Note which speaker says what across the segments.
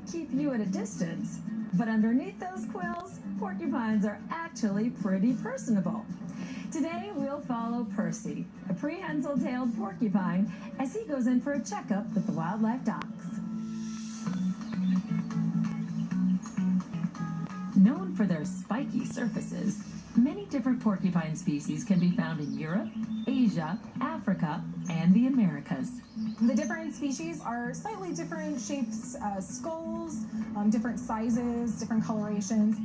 Speaker 1: might keep you at a distance, but underneath those quills, porcupines are actually pretty personable. Today, we'll follow Percy, a prehensile-tailed porcupine, as he goes in for a checkup with the wildlife docs. Known for their spiky surfaces, many different porcupine species can be found in Europe, Asia, Africa, and the Americas.
Speaker 2: The different species are slightly different shapes, skulls, different sizes, different colorations.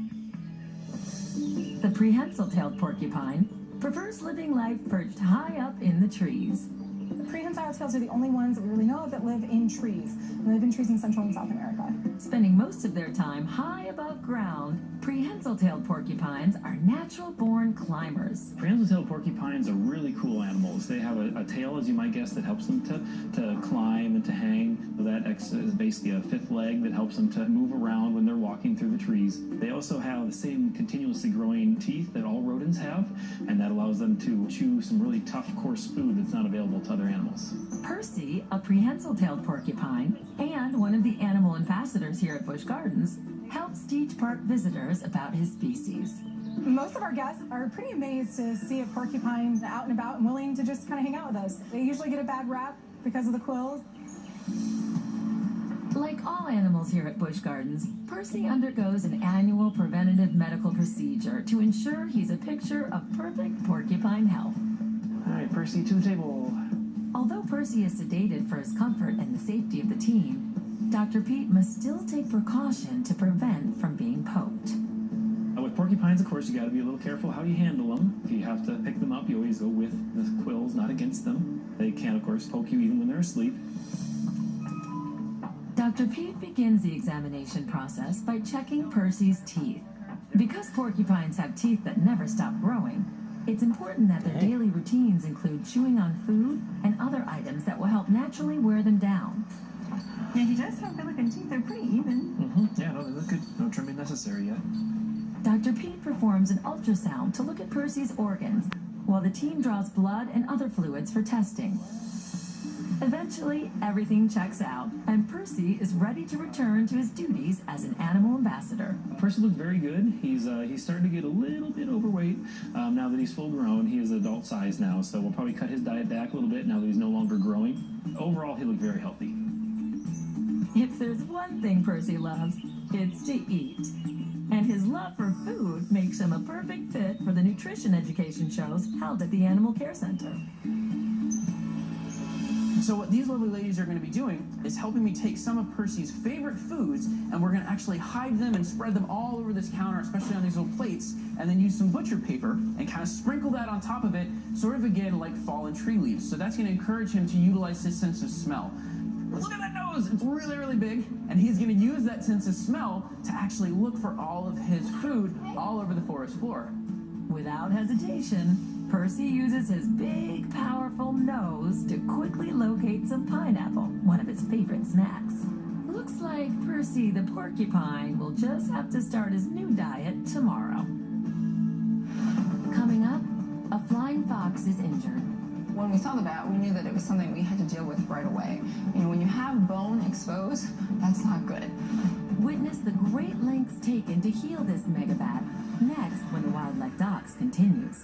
Speaker 1: The prehensile-tailed porcupine prefers living life perched high up in the trees.
Speaker 2: The prehensile tails are the only ones that we really know of that live in trees. They live in trees in Central and South America.
Speaker 1: Spending most of their time high above ground, prehensile-tailed porcupines are natural-born climbers.
Speaker 3: Prehensile-tailed porcupines are really cool animals. They have a tail, as you might guess, that helps them to climb and to hang. That is basically a fifth leg that helps them to move around when they're walking through the trees. They also have the same continuously growing teeth that all rodents have, and that allows them to chew some really tough, coarse food that's not available to other animals.
Speaker 1: Percy, a prehensile-tailed porcupine, and one of the animal ambassadors here at Busch Gardens, helps teach park visitors about his species.
Speaker 2: Most of our guests are pretty amazed to see a porcupine out and about and willing to just kind of hang out with us. They usually get a bad rap because of the quills.
Speaker 1: Like all animals here at Busch Gardens, Percy undergoes an annual preventative medical procedure to ensure he's a picture of perfect porcupine health.
Speaker 3: All right, Percy, to the table.
Speaker 1: Although Percy is sedated for his comfort and the safety of the team, Dr. Pete must still take precaution to prevent from being poked.
Speaker 3: With porcupines, of course, you got to be a little careful how you handle them. If you have to pick them up, you always go with the quills, not against them. They can, of course, poke you even when they're asleep.
Speaker 1: Dr. Pete begins the examination process by checking Percy's teeth. Because porcupines have teeth that never stop growing, it's important that their daily routines include chewing on food and other items that will help naturally wear them down.
Speaker 4: Yeah, he does have good-looking teeth. They're pretty even.
Speaker 3: Yeah, no, they look good. No trimming necessary yet.
Speaker 1: Dr. Pete performs an ultrasound to look at Percy's organs, while the team draws blood and other fluids for testing. Eventually, everything checks out, and Percy is ready to return to his duties as an animal ambassador.
Speaker 3: Percy looks very good. He's starting to get a little bit overweight now that he's full grown. He is adult size now, so we'll probably cut his diet back a little bit now that he's no longer growing. Overall, he looks very healthy.
Speaker 1: If there's one thing Percy loves, it's to eat. And his love for food makes him a perfect fit for the nutrition education shows held at the Animal Care Center.
Speaker 5: So what these lovely ladies are going to be doing is helping me take some of Percy's favorite foods, and we're going to actually hide them and spread them all over this counter, especially on these little plates, and then use some butcher paper and kind of sprinkle that on top of it, sort of again like fallen tree leaves. So that's going to encourage him to utilize his sense of smell. Look at that nose! It's really, really big, and he's going to use that sense of smell to actually look for all of his food all over the forest floor.
Speaker 1: Without hesitation, Percy uses his big, powerful nose to quickly locate some pineapple, one of his favorite snacks. Looks like Percy the porcupine will just have to start his new diet tomorrow. Coming up, a flying fox is injured.
Speaker 4: When we saw the bat, we knew that it was something we had to deal with right away. You know, when you have bone exposed, that's not good.
Speaker 1: Witness the great lengths taken to heal this megabat. Next, when the Wildlife Docs continues.